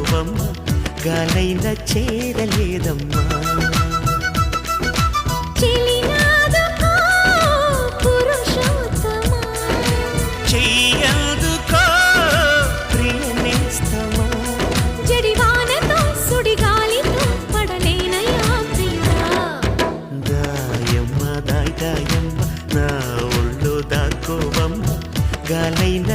దాక్కోవమ్మ గాలైన చేరలేదమ్మా చెయ్యందుకో ప్రియనేస్తమా జడివానతో సుడిగాలితో పడలేనయ్యా ప్రియా దాయమ్మ దాయమ్మ నా ఒళ్ళో దాక్కోవమ్మ గాలైన